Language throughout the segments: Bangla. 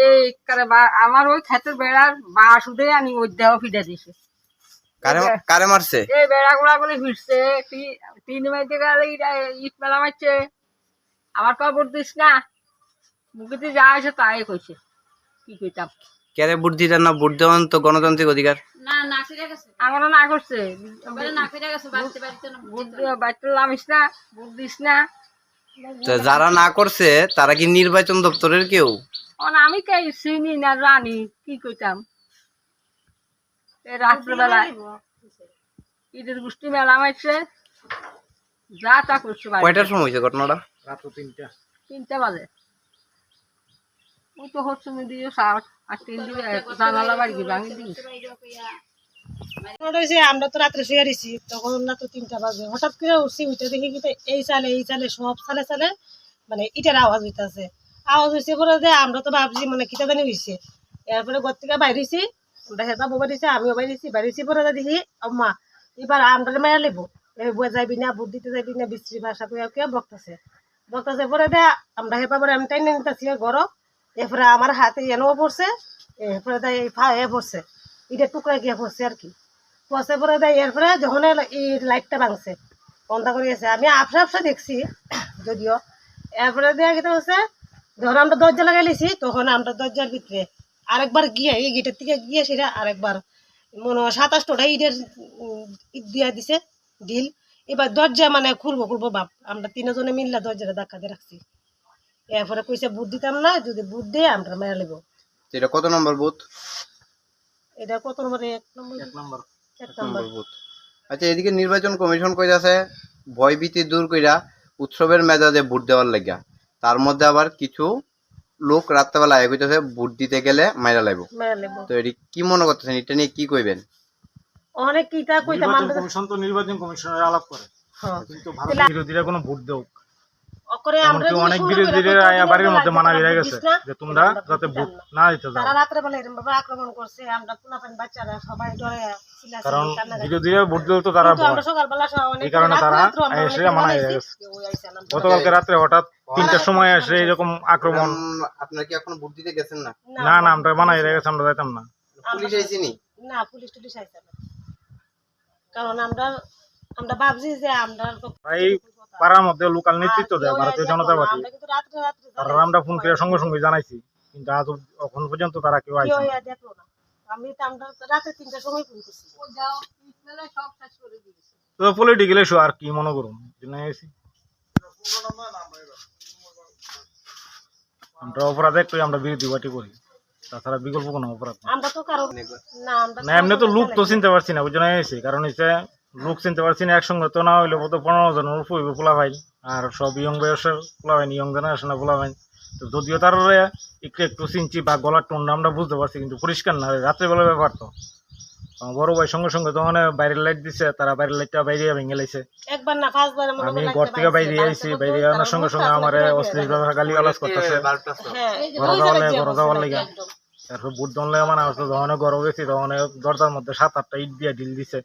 এই আমার ওই ক্ষেতের বেড়ার বাঁশ উঠে আনি ওই দেহ ফিটে দিছে। কারে মারছে? এই বেড়া গুলা গুলি ফিরছে, তিন মাইতে গেলে ইট মেলা মারছে। আমার খবর দিস না, মুখে যা আছে তাই কইছে। কি কইতাম? কেরে ভোট দিতেন না? ভোট দেওয়ান তো গণতান্ত্রিক অধিকার। আমার না করছে, বাড়িতে নামিস না, ভোট দিস না। তো যারা না করছে তারা কি নির্বাচন দপ্তরের কেউ? আমি কে চিনি না জানি, কি কইতাম? রাত্রেবেলায় ঈদের গোষ্ঠী মেলা মারছে, যা তা করছে। কয়টার সময় হয়েছে ঘটনাটা? রাত 3টা বাজে। ওই তো হচ্ছে দিয়ে 8 দিকে জানালা বাড়ি ভাঙি দিয়েছে। আমরা তো রাত্রে শুয়ে দিছি, তখন রাত্র 3টা বাজে। হঠাৎ করে উঠছি, উঠে দেখি কিন্তু এই চালে সব চালে মানে ইটের আওয়াজ হইতেছে। আওয়াজ হয়েছে পরে আমরা তো ভাবছি মানে কিতা জানি হয়েছে। এরপরে ঘর থেকে বাইরেছি, আমরা হেবা ববা দিছে, আমিও বাইরেছি পরে দেখি আম্মা এবার আমরা মেয়া লেবো, যাইবি না, ভোট দিতে যাইবি না, বিশ্রী ভাষা কে বকতেছে পরে আমরা হেবা পরে আমি টাইনে নিতেছি ঘর। এরপরে আমার হাতে এনেও পড়ছে, এরপরে এ পড়ছে, ইটের টুকরা গিয়ে পড়ছে আর কি। পড়ছে পরে এরপরে যখন এই লাইটটা ভাঙছে, বন্ধ করে গেছে, আমি আপসা দেখছি যদিও। এরপরে দেওয়া গেতে হচ্ছে যখন আমরা দরজা লাগাই লিছি, তখন আমরা দরজার ভিতরে আরেকবার গিয়ে এই গেটের থেকে গিয়ে সেটা আরেকবার মনে হয় 27টা ইটের ইট দিয়ে দিছে ঢিল। এবার দরজা মানে খুলবো বাপ, আমরা 3জনে মিললে দরজাটা ধাক্কাতে রাখছি। এরপরে কইছে বুট দিতাম না, যদি বুট দিয়ে আমরা মেরে নেবো। এটা কত নম্বর বুথ? এটা কত নম্বর? 1 নম্বর বুথ। আচ্ছা, এদিকে নির্বাচন কমিশন কইতাছে ভয়ভীতি দূর কইরা উৎসবের মেজাজে ভোট দেওয়ার লাগিয়া, তার মধ্যে আবার কিছু লোক রাত্রেবেলা আয় কইতাছে ভোট দিতে গেলে মাইরা লাইব। তো এটি কি মনে করতেছেন? এটা নিয়ে কি কইবেন? অনেক কিটা কইতাম। কমিশন তো নির্বাচন কমিশনের আলাপ করে, কিন্তু ভারতের বিরোধীরা কোনো ভোট দেও অনেক বিরোধীরা বাড়ির মধ্যে মানা হয়ে গেছে যে তোমরা যাতে ভোট না দিতে যাও। রাত্রেবেলা এরকম ভাবে আক্রমণ করছে, আমরা পোলাপান বাচ্চারা সবাই ডরে ছিলাম, কারণ বিরোধীরা ভোট দিলেও তো তারা ভয়, সকালবেলা এই কারণে তারা এসে মানা হয়ে গেছে। গতকালকে রাত্রে হঠাৎ 3টার সময় এসে এরকম আক্রমণ। আপনারা কি এখন ভোট দিতে গেছেন না? না আমরা মানা হয়ে গেছে, আমরা যাইতাম না। পুলিশ আইছেনি? না, পুলিশ টুলিশ আইছে না, কারণ আমরা ভাবছি যে আমরা এই পাড়ার মধ্যে লোকাল নেতৃত্ব দেয় ভারতীয় জনতা পার্টি, তারা আমরা ফোন করে সঙ্গে সঙ্গে জানাইছি, কিন্তু আজ এখন পর্যন্ত তারা কেউ আইছে না। আমি তো আমরা রাতে 3টার সময় ফোন করছি। তো পলিটিক্যাল ইস্যু আর কি মনে করুন, আমরা অপরাধ একটু আমরা বিরোধী পার্টি করি, তাছাড়া বিকল্প কোনো অপরাধ না। এমনি তো লোক তো চিনতে পারছি না, বুঝে এসে কারণ হচ্ছে লোক চিনতে পারছি না। একসঙ্গে তো না হইলে তো 15 জনের উপর পোলা ভাই, আর সব ইয়ং বয়সের পোলা ভাই, ইয়ং জেনারেশনের পোলা ভাই। তো যদিও তার একটু চিনছি বা গলার টোনটা আমরা বুঝতে পারছি, কিন্তু পরিষ্কার না। রাত্রেবেলার ব্যাপার তো বড় ভাই সঙ্গে সঙ্গে তো মানে বাইরের লাইট দিছে, তারা বাইরের লাইটটা বাইরে ভেঙে লাইছে। আমি ঘর থেকে বাইরে আইছি, বাইরে আনার সঙ্গে সঙ্গে আমার অশ্লীল ভাবে গালি গালাজ করতেছে ঘর যাওয়ার লেগে। তারপর বুট দনলে মানে যখন ঘর গেছি তখন দরজার মধ্যে 7-8টা ইট দিয়ে ঢিল দিছে।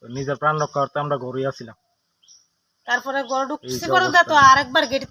নিজের প্রাণ রক্ষা করতে আমরা ঘরেই আসছিলাম। তারপরে ঘর ঢুকছি, আরেকবার গেট